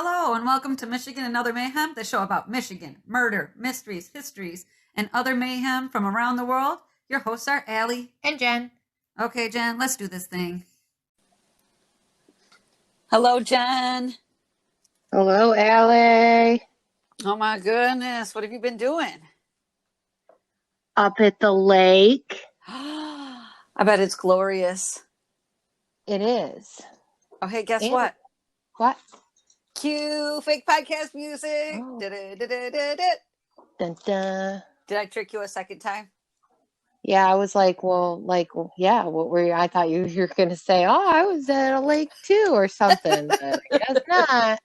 Hello, and welcome to Michigan and Other Mayhem, the show about Michigan, murder, mysteries, histories, and other mayhem from around the world. Your hosts are Allie and Jen. Okay, Jen, let's do this thing. Hello, Jen. Hello, Allie. Oh my goodness, what have you been doing? Up at the lake. I bet it's glorious. It is. Oh, hey, guess what? What? Cue fake podcast music. Oh. Da-da-da-da-da-da. Dun, dun. Did I trick you a second time? Yeah, I was like, yeah, what were you? I thought you were going to say, oh, I was at a lake too or something. But I guess not.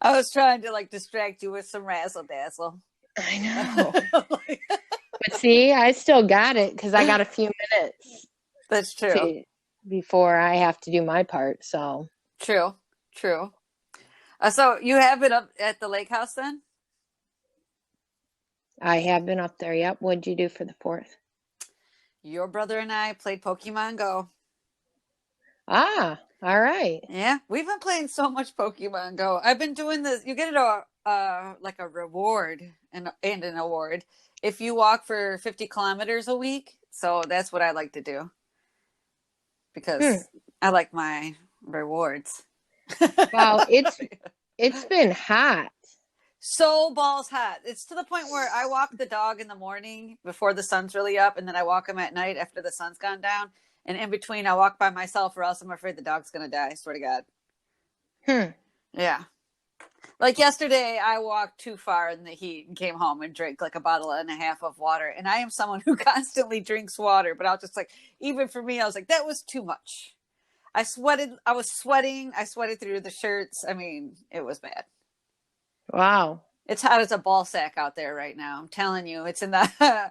I was trying to distract you with some razzle dazzle. I know. But see, I still got it because I got a few minutes. That's true. Before I have to do my part. So True. So you have been up at the lake house then? I have been up there. Yep. What'd you do for the 4th? Your brother and I played Pokemon Go. Ah, all right. Yeah, we've been playing so much Pokemon Go. I've been doing this. You get a reward and an award if you walk for 50 kilometers a week. So that's what I like to do because I like my rewards. Wow, it's been hot. So balls hot. It's to the point where I walk the dog in the morning before the sun's really up, and then I walk him at night after the sun's gone down. And in between, I walk by myself, or else I'm afraid the dog's gonna die. I swear to God. Yeah. Like yesterday, I walked too far in the heat and came home and drank like a bottle and a half of water. And I am someone who constantly drinks water, but I was just like, even for me, I was like, that was too much. I was sweating. I sweated through the shirts. I mean, it was bad. Wow. It's hot as a ball sack out there right now. I'm telling you, it's in the,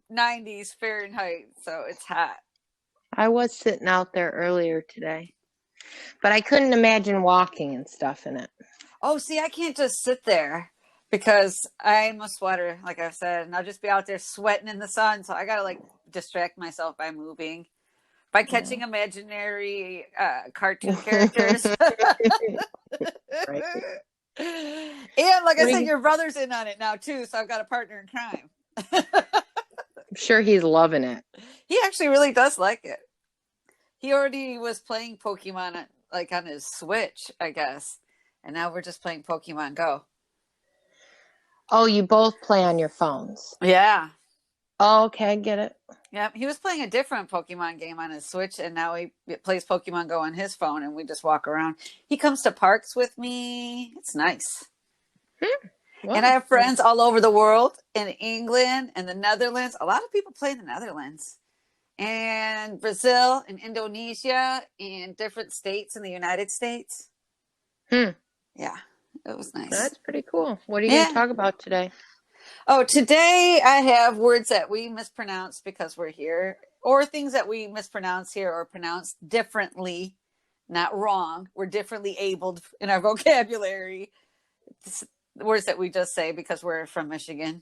90s Fahrenheit. So it's hot. I was sitting out there earlier today, but I couldn't imagine walking and stuff in it. Oh, see, I can't just sit there because I'm a sweater, like I said, and I'll just be out there sweating in the sun. So I got to distract myself by moving. By catching imaginary cartoon characters. Right. And like I said, your brother's in on it now too, so I've got a partner in crime. I'm sure he's loving it. He actually really does like it. He already was playing Pokemon on his Switch, I guess. And now we're just playing Pokemon Go. Oh, you both play on your phones? Yeah. Oh, okay, get it. Yeah, he was playing a different Pokemon game on his Switch, and now he plays Pokemon Go on his phone, and we just walk around. He comes to parks with me. It's nice. Well, and I have friends all over the world, in England and the Netherlands. A lot of people play in the Netherlands. And Brazil and Indonesia and different states in the United States. Yeah, it was nice. That's pretty cool. What are you going to talk about today? Oh, today I have words that we mispronounce because we're here, or things that we mispronounce here or pronounce differently, not wrong. We're differently abled in our vocabulary. Words that we just say because we're from Michigan.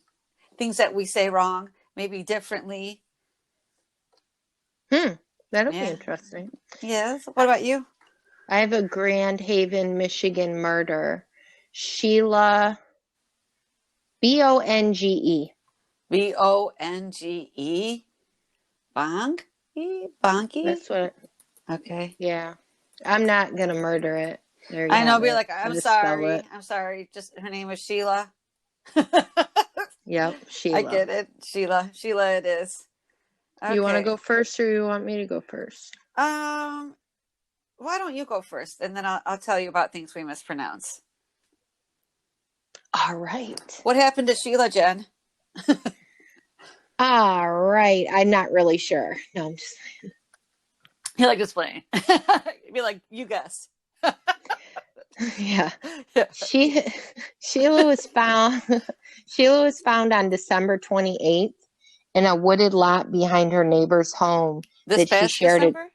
Things that we say wrong, maybe differently. That'll be interesting. Yes. What about you? I have a Grand Haven, Michigan murder. Sheila Bonge. Bonge. Bonge? Bonky? That's what. Okay. Yeah. I'm not going to murder it. There you I know. have Be it. like, I'm sorry. I'm sorry. Just her name is Sheila. Yep. Sheila. I get it. Sheila it is. Okay. You want to go first or you want me to go first? Why don't you go first? And then I'll tell you about things we mispronounce. All right. What happened to Sheila, Jen? All right. I'm not really sure. No, I'm just saying. You like explaining. Be like, you guess. Yeah. Sheila was found on December 28th in a wooded lot behind her neighbor's home. This past December?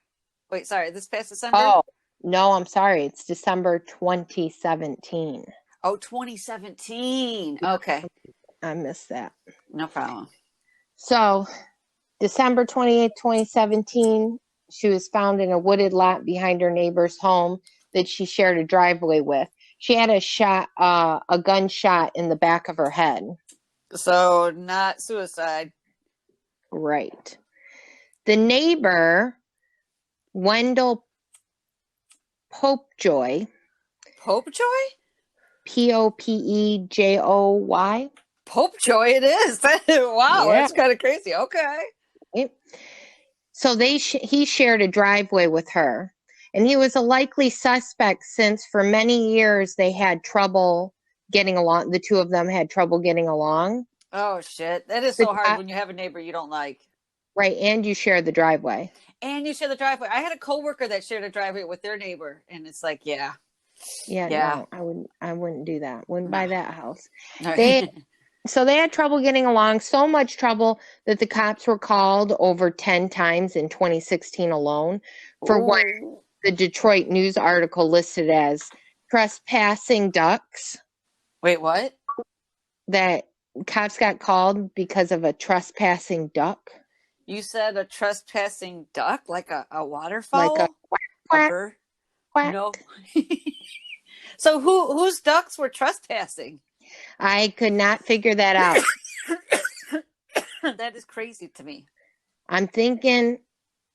Wait, sorry. This past December? Oh, no, I'm sorry. It's December 2017. Oh, 2017. Okay. I missed that. No problem. So, December 28th, 2017, she was found in a wooded lot behind her neighbor's home. that she shared a driveway with. She had a gunshot in the back of her head. So not suicide. Right. The neighbor, Wendell Popejoy, Popejoy? Popejoy. Popejoy it is. Wow, Yeah. that's kind of crazy. Okay. So he shared a driveway with her, and he was a likely suspect since for many years they had trouble getting along. The two of them had trouble getting along. Oh shit, that is so hard when you have a neighbor you don't like. Right, and you share the driveway. And you share the driveway. I had a coworker that shared a driveway with their neighbor, and it's like, yeah. No, I wouldn't do that. Wouldn't buy that house. Right. So they had trouble getting along, so much trouble that the cops were called over 10 times in 2016 alone for what the Detroit News article listed as trespassing ducks. Wait, what? That cops got called because of a trespassing duck. You said a trespassing duck, like a waterfowl? Like a bird? Quack. No. So whose ducks were trespassing? I could not figure that out. That is crazy to me. I'm thinking,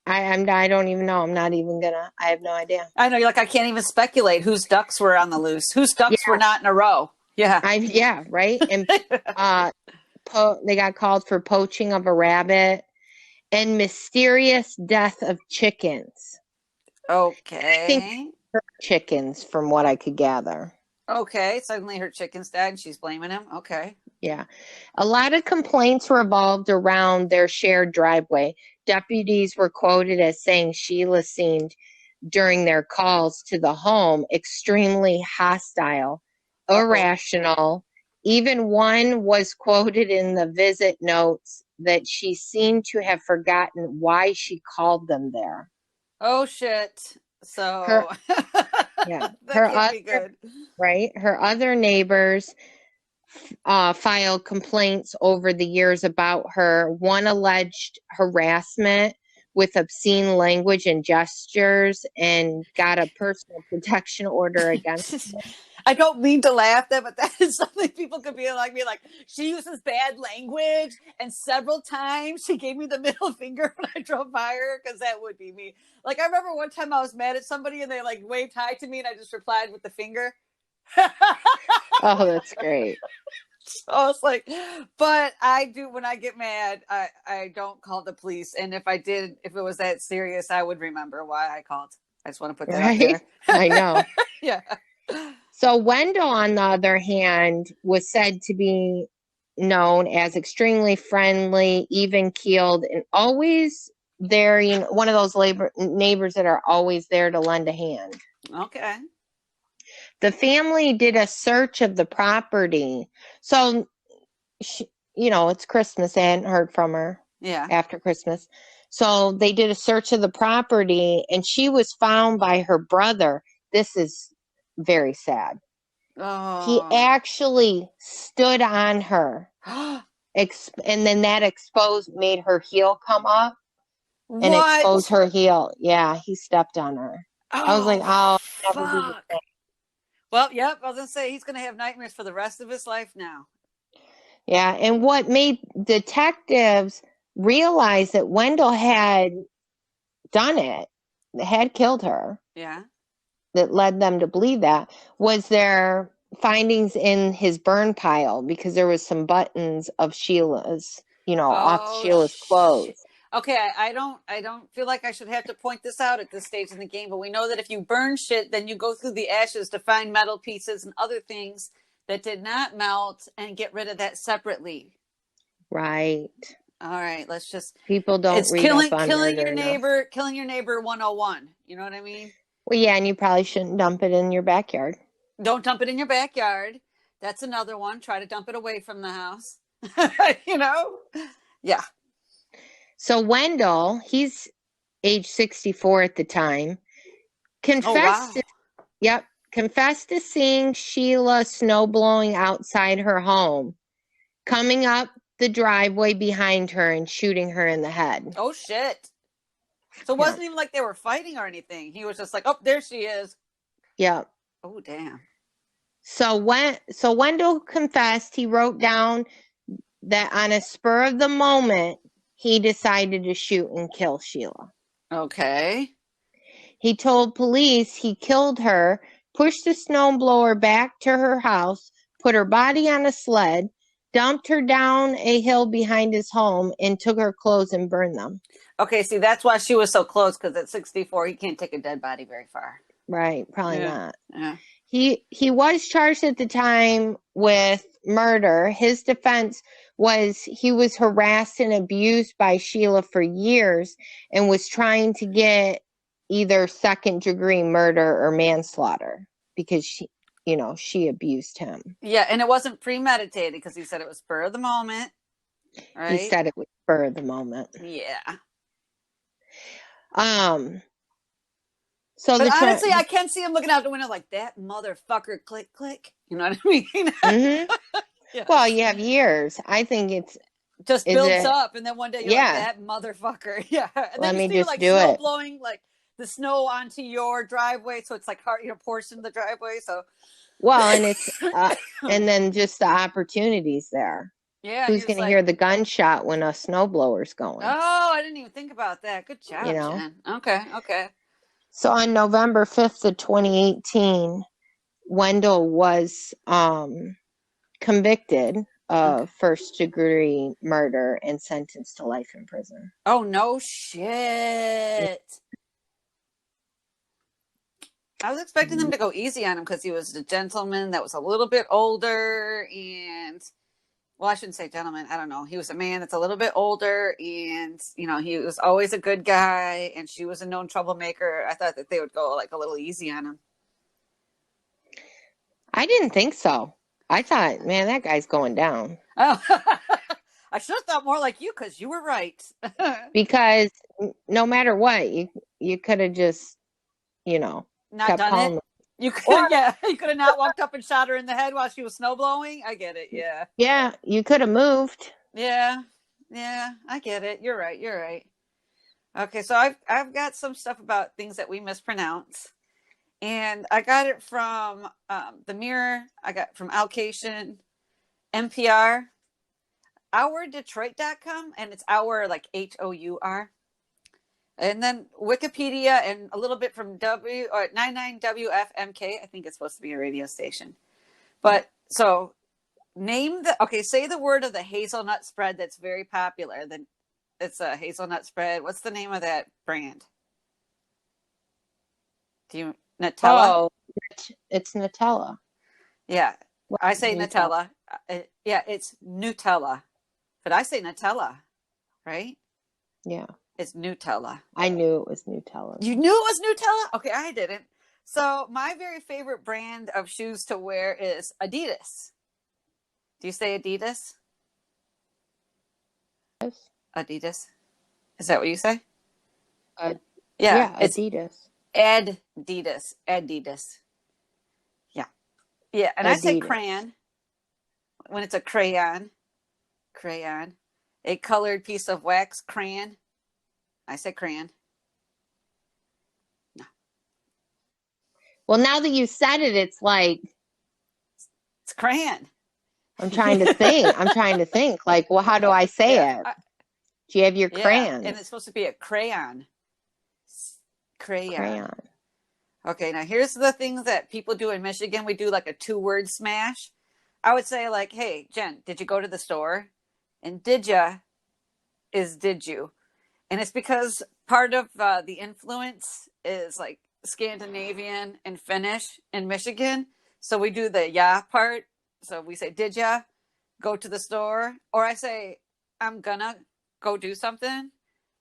I don't even know. I'm not even gonna. I have no idea. I know, you're like, I can't even speculate whose ducks were on the loose. Whose ducks were not in a row. Yeah. Right. And they got called for poaching of a rabbit and mysterious death of chickens. Okay. I think chickens, from what I could gather. Okay, suddenly her chickens died and she's blaming him. Okay. Yeah. A lot of complaints revolved around their shared driveway. Deputies were quoted as saying Sheila seemed, during their calls to the home, extremely hostile, irrational. Even one was quoted in the visit notes that she seemed to have forgotten why she called them there. Oh, shit. So her that can't be good. Right. Her other neighbors filed complaints over the years about her. One alleged harassment with obscene language and gestures and got a personal protection order against her. I don't mean to laugh that, but that is something people could be like, she uses bad language, and several times she gave me the middle finger when I drove by her, because that would be me. Like, I remember one time I was mad at somebody and they like waved hi to me and I just replied with the finger. Oh, that's great. So I was like, but I do, when I get mad, I don't call the police. And if I did, if it was that serious, I would remember why I called. I just want to put that out there. I know. Yeah. So Wendell, on the other hand, was said to be known as extremely friendly, even-keeled, and always there, one of those neighbors that are always there to lend a hand. Okay. The family did a search of the property. So, it's Christmas. They hadn't heard from her after Christmas. So they did a search of the property, and she was found by her brother. This is very sad. Oh. He actually stood on her, and then that made her heel come up and exposed her heel. Yeah, he stepped on her. I was like, oh, never do the thing. Well, yep, I was going to say, he's going to have nightmares for the rest of his life now. Yeah, and what made detectives realize that Wendell had done it, had killed her. Yeah. That led them to believe that was their findings in his burn pile, because there was some buttons of Sheila's, off Sheila's clothes. Okay, I don't feel like I should have to point this out at this stage in the game, but we know that if you burn shit, then you go through the ashes to find metal pieces and other things that did not melt and get rid of that separately. Right. All right, let's just. People don't read killing, up on killing murder your neighbor, killing your neighbor 101. You know what I mean? Well, yeah, and you probably shouldn't dump it in your backyard. Don't dump it in your backyard. That's another one. Try to dump it away from the house. Yeah. So Wendell, he's age 64 at the time, confessed to seeing Sheila snowblowing outside her home, coming up the driveway behind her and shooting her in the head. Oh, shit. So it wasn't even like they were fighting or anything. He was just like, oh, there she is. Yeah. Oh, damn. So Wendell confessed he wrote down that on a spur of the moment, he decided to shoot and kill Sheila. Okay. He told police he killed her, pushed the snowblower back to her house, put her body on a sled, dumped her down a hill behind his home, and took her clothes and burned them. Okay, see, that's why she was so close, because at 64, he can't take a dead body very far. Right, probably Yeah. not. Yeah. He was charged at the time with murder. His defense was he was harassed and abused by Sheila for years and was trying to get either second degree murder or manslaughter because she abused him. Yeah, and it wasn't premeditated because he said it was spur of the moment, right? He said it was spur of the moment. Yeah. So but honestly, I can see him looking out the window like, that motherfucker, click, click. You know what I mean? Mm-hmm. Yes. Well, you have years. I think it's just builds up, and then one day you're like, that motherfucker. Yeah. And Let then me you see just like do snow it. blowing, like the snow onto your driveway, so it's like hard, portion of the driveway. So well, and it's and then just the opportunities there. Yeah. Who's going to hear the gunshot when a snowblower's going? Oh, I didn't even think about that. Good job, Jen. Okay. So on November 5th of 2018, Wendell was convicted of first-degree murder and sentenced to life in prison. Oh, no shit. I was expecting them to go easy on him because he was a gentleman that was a little bit older and, well, I shouldn't say gentleman. I don't know. He was a man that's a little bit older and, he was always a good guy and she was a known troublemaker. I thought that they would go like a little easy on him. I didn't think so. I thought, man, that guy's going down. Oh, I should have thought more like you because you were right. Because no matter what, you could have just, not done it. You could, you could have not walked up and shot her in the head while she was snow blowing. I get it. Yeah. Yeah, you could have moved. Yeah, I get it. You're right. Okay, so I've got some stuff about things that we mispronounce, and I got it from the Mirror. I got from Alcation, NPR, OurDetroit.com, and it's our like HOUR. And then Wikipedia and a little bit from 99WFMK. I think it's supposed to be a radio station. But so say the word of the hazelnut spread that's very popular. Then it's a hazelnut spread. What's the name of that brand? Nutella? Oh, it's Nutella. Yeah. I say Nutella. Yeah, it's Nutella. But I say Nutella, right? Yeah. It's Nutella. I knew it was Nutella. You knew it was Nutella? Okay, I didn't. So my very favorite brand of shoes to wear is Adidas. Do you say Adidas? Yes. Adidas. Is that what you say? Yeah, Adidas. Adidas. Yeah. Yeah, and Adidas. I say crayon when it's a crayon. A colored piece of wax crayon. I say crayon. No. Well, now that you said it, it's like it's crayon. I'm trying to think. Like, well, how do I say it? Do you have your crayons? And it's supposed to be a crayon. Crayon. Okay, now here's the things that people do in Michigan. We do like a 2-word smash. I would say like, hey, Jen, did you go to the store? And did ya is did you. And it's because part of the influence is like Scandinavian and Finnish in Michigan. So we do the ya part. So we say, did ya go to the store? Or I say, I'm gonna go do something,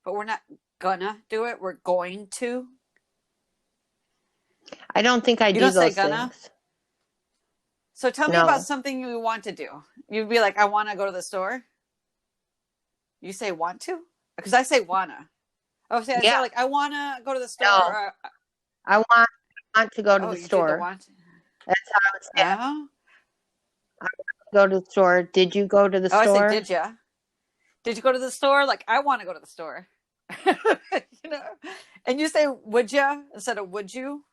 but we're not gonna do it. We're going to. I don't think I do those things. You don't say gonna? So tell me about something you want to do. You'd be like, I want to go to the store. You say want to? Because I say wanna. Oh, say, I say like, I want to go to the store. No. I want to go to the store. Want? That's how it's said. I want to go to the store. Did you go to the store? I say, did ya? Did you go to the store? Like, I want to go to the store. And you say, would ya? Instead of would you?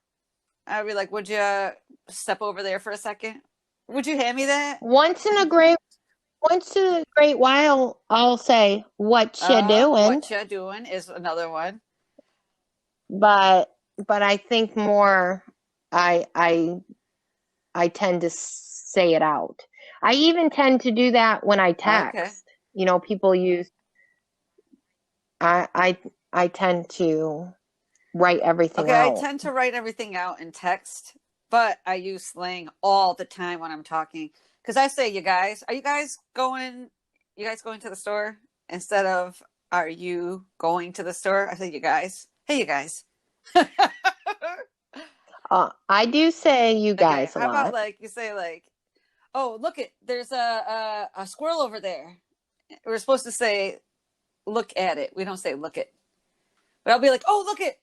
I'd be like, would you step over there for a second? Would you hand me that? Once in a great while, I'll say, "What you doing?" What you doing is another one. But I think more, I tend to say it out. I even tend to do that when I text. Okay. You know, people use. I tend to write everything Okay, I out. tend to write everything out in text, but I use slang all the time when I'm talking. Because I say, you guys, are you guys going? You guys going to the store instead of are you going to the store? I say, you guys. Hey, you guys. I do say "you Okay, guys" a how about lot. like you say like, oh look it, there's a squirrel over there. We're supposed to say look at it. We don't say look it. But I'll be like, oh look it,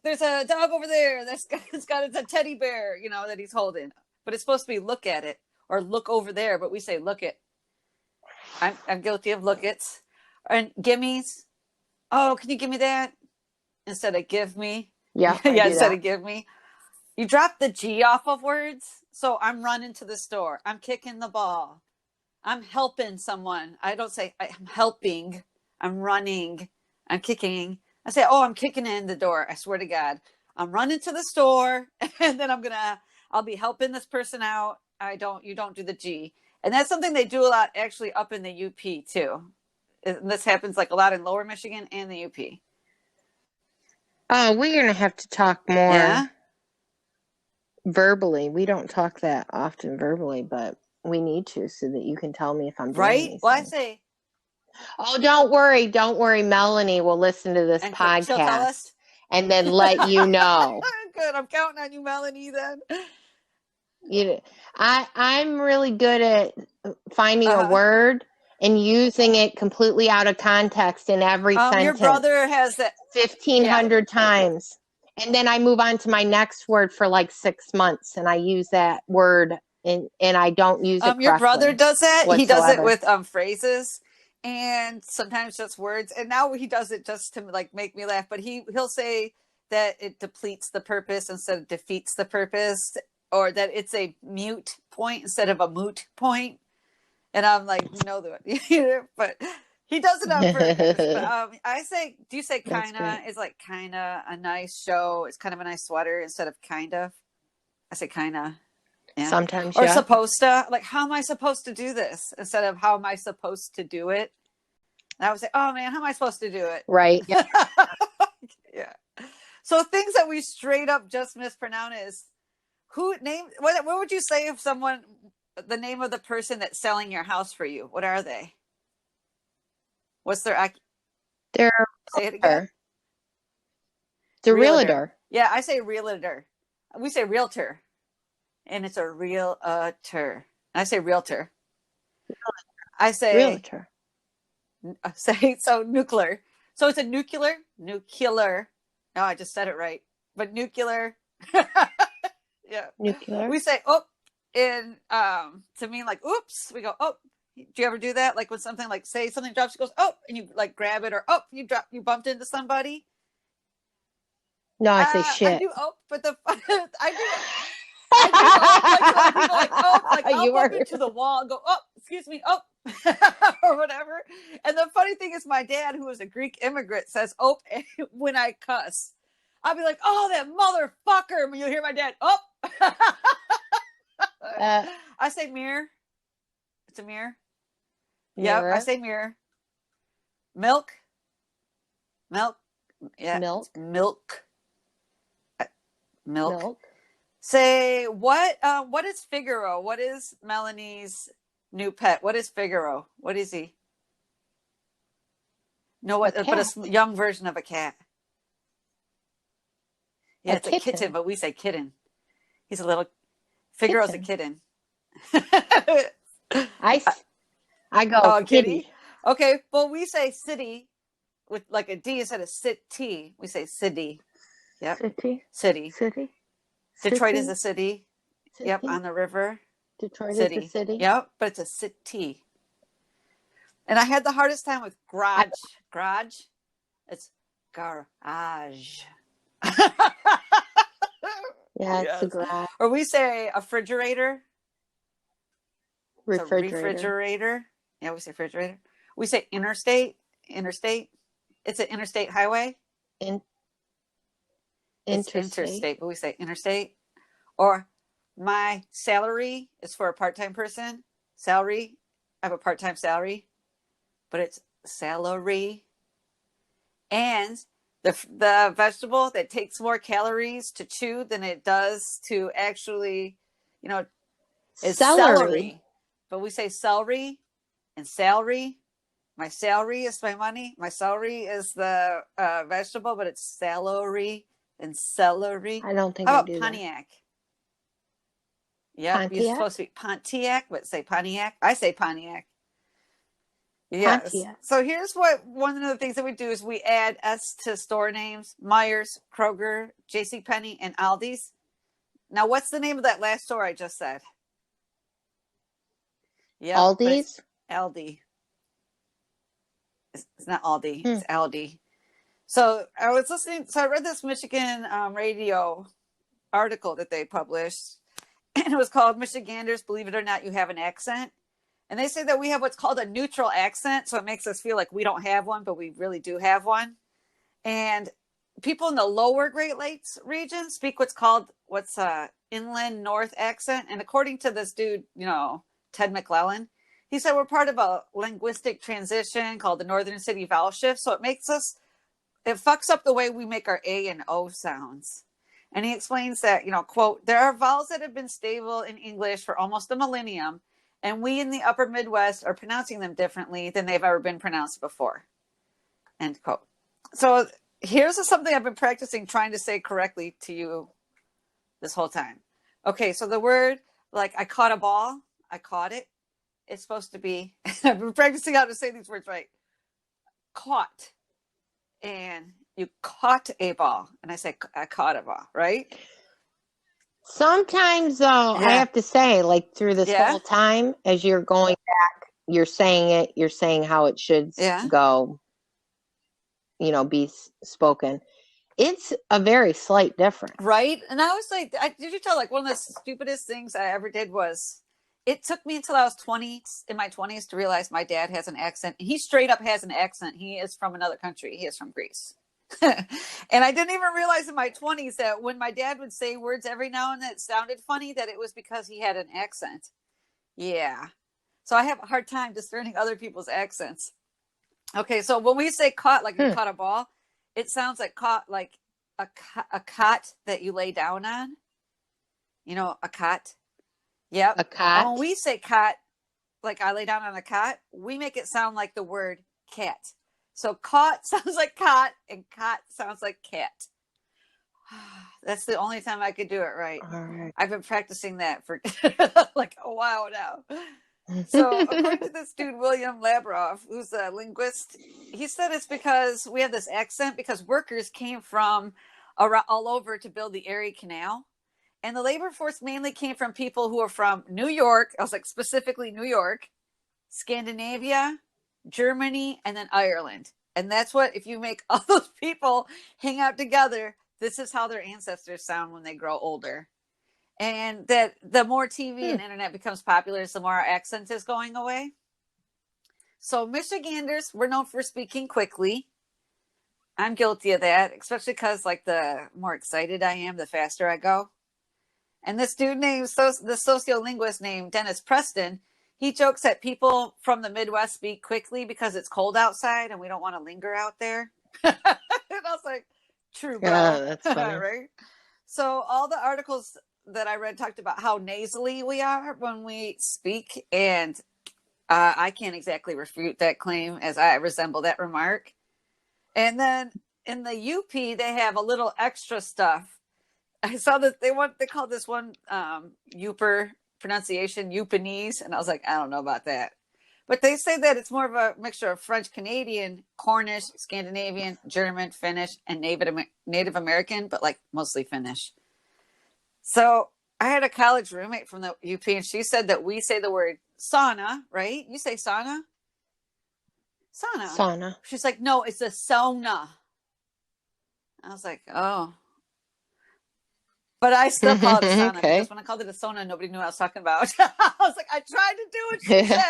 there's a dog over there. It's got it's a teddy bear, you know, that he's holding. But it's supposed to be look at it or look over there, but we say look it. I'm guilty of look it's. And gimmies. Oh, can you give me that? Instead of give me. Yeah, Yeah, instead that. of give me. You drop the G off of words. So I'm running to the store. I'm kicking the ball. I'm helping someone. I don't say I'm helping. I'm running. I'm kicking. I say, oh, I'm kicking in the door. I swear to God. I'm running to the store and then I'll be helping this person out. You don't do the G. And that's something they do a lot actually up in the UP too. And this happens like a lot in Lower Michigan and the UP. Oh, we're going to have to talk more Yeah. verbally. We don't talk that often verbally, but we need to so that you can tell me if I'm doing Right? anything. Well, I say, oh, don't worry. Melanie will listen to this and she'll tell us. podcast and then let you know. Good. I'm counting on you, Melanie, then. I'm really good at finding a word and using it completely out of context in every sentence. Your brother has that 1,500 times. And then I move on to my next word for like 6 months and I use that word and I don't use it your brother does that. whatsoever. He does it with phrases and sometimes just words. And now he does it just to like make me laugh. But he'll say that it depletes the purpose instead of defeats the purpose, or that it's a mute point instead of a moot point. And I'm like, no, but he does it on purpose. But I say, do you say kinda? It's like kinda a nice show. It's kind of a nice sweater instead of kind of. I say kinda. Yeah. Sometimes, or supposed to, like, how am I supposed to do this instead of how am I supposed to do it? And I would say, oh man, how am I supposed to do it? Right. Yeah. Yeah. So things that we straight up just mispronounce is what would you say if someone, the name of the person that's selling your house for you, what are they? What's their They're say it again? The realtor. Yeah, I say realtor. We say realtor. And it's a realtor. I say realtor. I say realtor. So nuclear. So it's a nuclear. No, I just said it right. But nuclear. Yeah. Nuclear. We say oh in to mean like oops. We go oh. Do you ever do that? Like when something like say something drops, goes oh, and you like grab it, or oh you bumped into somebody. No, I say shit. I do oh, but I do. I do like I'll bump into the wall and go, oh, excuse me, oh, or whatever. And the funny thing is, my dad, who is a Greek immigrant, says, oh, when I cuss. I'll be like, oh, that motherfucker. And you'll hear my dad, oh. I say mirror. It's a mirror. Yep, I say mirror. Milk. Yeah. Milk. Say what is Figaro? What is Melanie's new pet? What is Figaro? What is he? No, what? But a young version of a cat. Yeah, it's a kitten, but we say kitten. He's a little. Figaro's a kitten. I go kitty. Okay, well we say city with like a D instead of city. We say city. Yep. City. Detroit is a city. Yep, on the river. Detroit is a city. Yep, but it's a city. And I had the hardest time with garage. Garage. It's garage. Yeah, it's a Yes. garage. Or we say a refrigerator. It's a Refrigerator. refrigerator. Yeah, we say refrigerator. We say interstate. Interstate. It's an interstate highway. In, It's interstate. interstate, but we say interstate. Or my salary is for a part-time person. Salary. I have a part-time salary, but it's salary. And the vegetable that takes more calories to chew than it does to actually, is celery. But we say celery and salary. My salary is my money. My salary is the vegetable, but it's salary and celery. I don't think How I about do Pontiac? that. Yep, you're Pontiac? supposed to be Pontiac, but say Pontiac. I say Pontiac. Yes. Pontiac. So here's what one of the things that we do is we add S to store names: Myers, Kroger, JCPenney, and Aldi's. Now, what's the name of that last store I just said? Yep, Aldi's? Aldi. It's not Aldi. It's Aldi. So I was listening. So I read this Michigan radio article that they published, and it was called "Michiganders, Believe It or Not, You Have an Accent." And they say that we have what's called a neutral accent. So it makes us feel like we don't have one, but we really do have one. And people in the lower Great Lakes region speak what's inland north accent. And according to this dude, Ted McClellan, he said we're part of a linguistic transition called the Northern City Vowel Shift. So it fucks up the way we make our A and O sounds. And he explains that, quote, there are vowels that have been stable in English for almost a millennium, and we in the upper Midwest are pronouncing them differently than they've ever been pronounced before, end quote. So here's something I've been practicing trying to say correctly to you this whole time. Okay, so the word, like I caught a ball, I caught it. It's supposed to be, I've been practicing how to say these words right. Caught. And you caught a ball. And I say, I caught a ball, right? Sometimes, though, I have to say, like through this whole time, as you're going back, you're saying how it should go, be spoken. It's a very slight difference. Right? And I was like, did you tell, like, one of the stupidest things I ever did was, it took me until I was in my 20s to realize my dad has an accent. He straight up has an accent. He is from another country. He is from Greece. And I didn't even realize in my 20s that when my dad would say words every now and then that sounded funny, that it was because he had an accent. Yeah. So I have a hard time discerning other people's accents. Okay, so when we say caught, like you caught a ball, it sounds like caught like a cot that you lay down on. A cot. Yep. A cot. And when we say cot, like I lay down on a cot, we make it sound like the word cat. So caught sounds like cot and cot sounds like cat. That's the only time I could do it right. All right. I've been practicing that for like a while now. So according to this dude, William Labroff, who's a linguist, he said it's because we have this accent because workers came from all over to build the Erie Canal. And the labor force mainly came from people who are from New York. I was like, specifically New York, Scandinavia, Germany, and then Ireland. And that's what, if you make all those people hang out together, this is how their ancestors sound when they grow older. And that the more TV and internet becomes popular, the more our accent is going away. So Michiganders, we're known for speaking quickly. I'm guilty of that, especially because like the more excited I am, the faster I go. And this dude named, the sociolinguist named Dennis Preston, he jokes that people from the Midwest speak quickly because it's cold outside and we don't want to linger out there. And I was like, true, bro. Yeah, that's funny. Right? So all the articles that I read talked about how nasally we are when we speak. And I can't exactly refute that claim, as I resemble that remark. And then in the UP, they have a little extra stuff. I saw that they call this one Youper pronunciation, Yupanese, and I was like, I don't know about that. But they say that it's more of a mixture of French Canadian, Cornish, Scandinavian, German, Finnish, and Native American, but like mostly Finnish. So I had a college roommate from the UP, and she said that we say the word sauna, right? You say sauna? Sauna. She's like, no, it's a sauna. I was like, oh. But I still call it a sauna Okay. because when I called it a sauna, nobody knew what I was talking about. I was like, I tried to do what she said.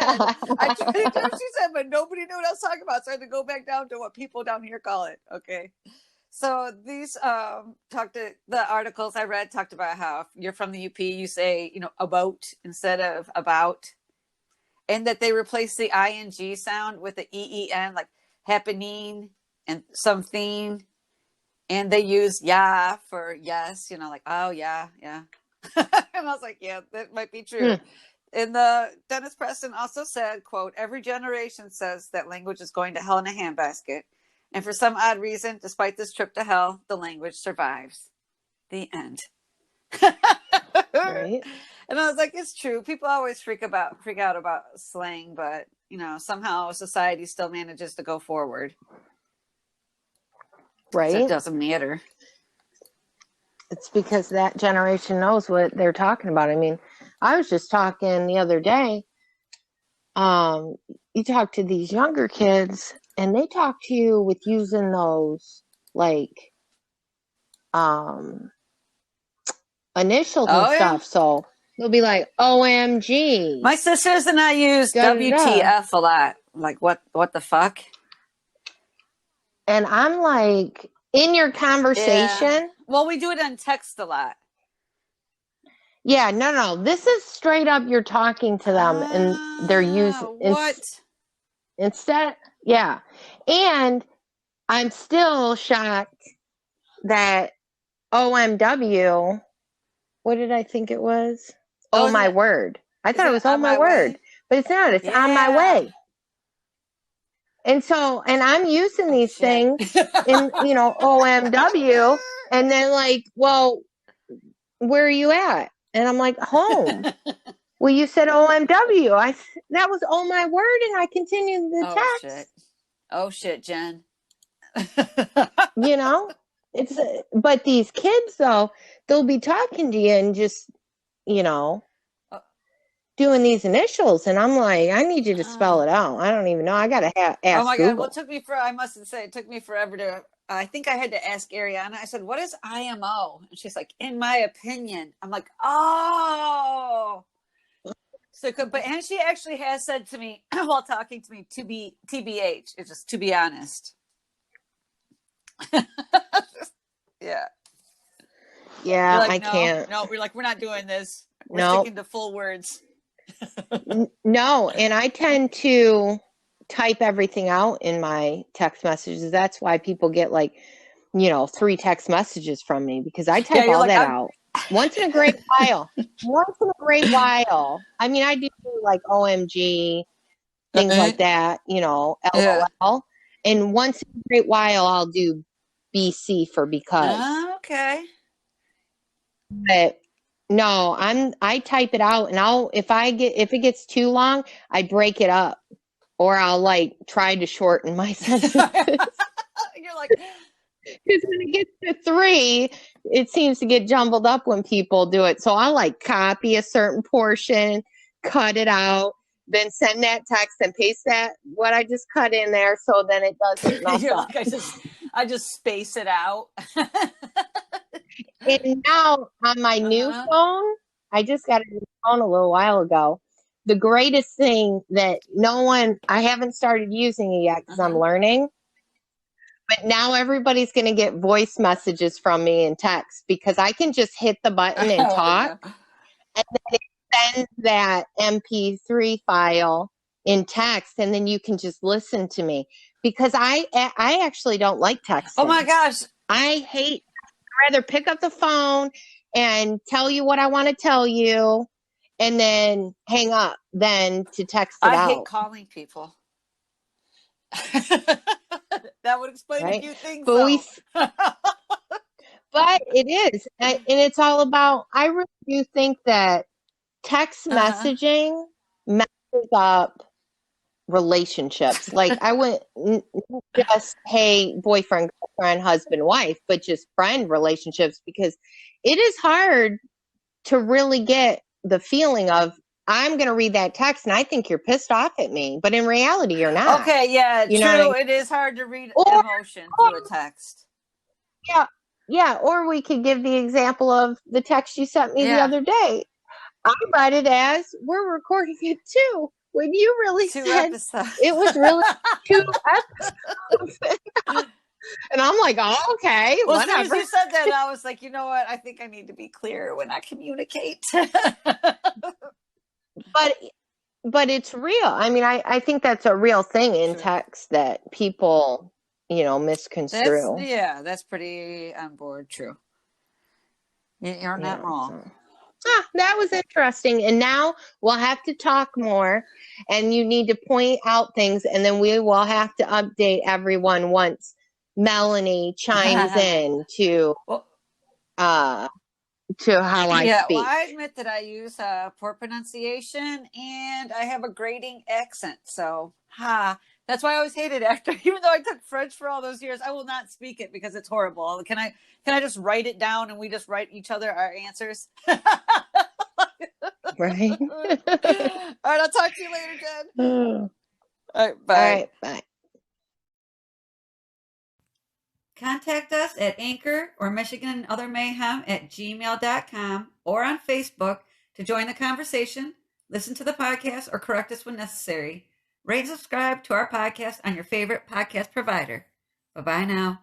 I tried to do what she said, but nobody knew what I was talking about. So I had to go back down to what people down here call it. Okay. So these the articles I read talked about how if you're from the UP, you say, about instead of about. And that they replace the ing sound with the EEN, like happening and something. And they use yeah for yes, like, oh, yeah. And I was like, yeah, that might be true. And the Dennis Preston also said, quote, every generation says that language is going to hell in a handbasket. And for some odd reason, despite this trip to hell, the language survives. The end. Right. And I was like, it's true. People always freak out about slang, but somehow society still manages to go forward. Right. So it doesn't matter. It's because that generation knows what they're talking about. I mean, I was just talking the other day. You talk to these younger kids and they talk to you with using those like initials and stuff. So they'll be like, OMG. My sisters and I use WTF a lot. Like, what the fuck? And I'm like, in your conversation. Yeah. Well, we do it on text a lot. Yeah, no. This is straight up you're talking to them and they're using what? Instead, yeah. And I'm still shocked that OMW, what did I think it was? Oh my word. I thought it was on my word. But it's not. It's on my way. And so, and I'm using these things in, OMW. And then like, well, where are you at? And I'm like, home. Well, you said OMW. That was oh my word. And I continued the text. Oh shit, Jen. But these kids though, they'll be talking to you and just, doing these initials, and I'm like, I need you to spell it out. I don't even know. I gotta ask Oh my Google. God! Well, I must say, it took me forever to. I think I had to ask Ariana. I said, "What is IMO?" And she's like, "In my opinion." I'm like, "Oh." So, and she actually has said to me while talking to me, "To be TBH," it's just to be honest. Yeah. Yeah, like, I can't. No, we're like, we're not doing this. We're sticking to full words. No, and I tend to type everything out in my text messages. That's why people get like, 3 text messages from me, because I type all that out. Once in a great while. I mean, I do like OMG, things like that, LOL. Yeah. And once in a great while, I'll do BC for because. Okay. But no, I type it out, and if it gets too long, I break it up, or I'll like try to shorten my sentences. You're like, because when it gets to 3, it seems to get jumbled up when people do it. So I'll like copy a certain portion, cut it out, then send that text and paste what I just cut in there, so then it doesn't mess up. Like, I just space it out. And now on my new phone, I just got a new phone a little while ago. The greatest thing that I haven't started using it yet because I'm learning, but now everybody's going to get voice messages from me in text, because I can just hit the button and talk, and then it sends that MP3 file in text, and then you can just listen to me, because I actually don't like texting. Oh my gosh. I'd rather pick up the phone and tell you what I want to tell you and then hang up than to text it out. I hate calling people. That would explain a few things. But it is. And it's all about, I really do think that text messaging messes up relationships. Like, I wouldn't just, hey, boyfriend, girlfriend, husband, wife, but just friend relationships, because it is hard to really get the feeling of, I'm going to read that text and I think you're pissed off at me, but in reality you're not. Okay, yeah, true. It is hard to read emotion through a text. Yeah, Yeah, or we could give the example of the text you sent me the Yeah. other day. I read it as we're recording it too. When you really 2 said episodes. it was really 2 episodes. And I'm like, oh, okay, Well, as soon as whatever. you said that, I was like, you know what? I think I need to be clear when I communicate. But it's real. I mean, I think that's a real thing in Sure. text that people, misconstrue. That's pretty on board. True. You're not wrong. So. That was interesting. And now we'll have to talk more, and you need to point out things, and then we will have to update everyone once Melanie chimes in to Well, how I yeah, well, speak. I admit that I use poor pronunciation and I have a grating accent. So, that's why I always hated it after. Even though I took French for all those years, I will not speak it because it's horrible. Can I just write it down and we just write each other our answers? Right? All right, I'll talk to you later, Jen. All All right, bye. right, bye. Contact us at Anchor or Michigan and Other Mayhem at gmail.com or on Facebook to join the conversation, listen to the podcast, or correct us when necessary. Rate and subscribe to our podcast on your favorite podcast provider. Bye-bye now.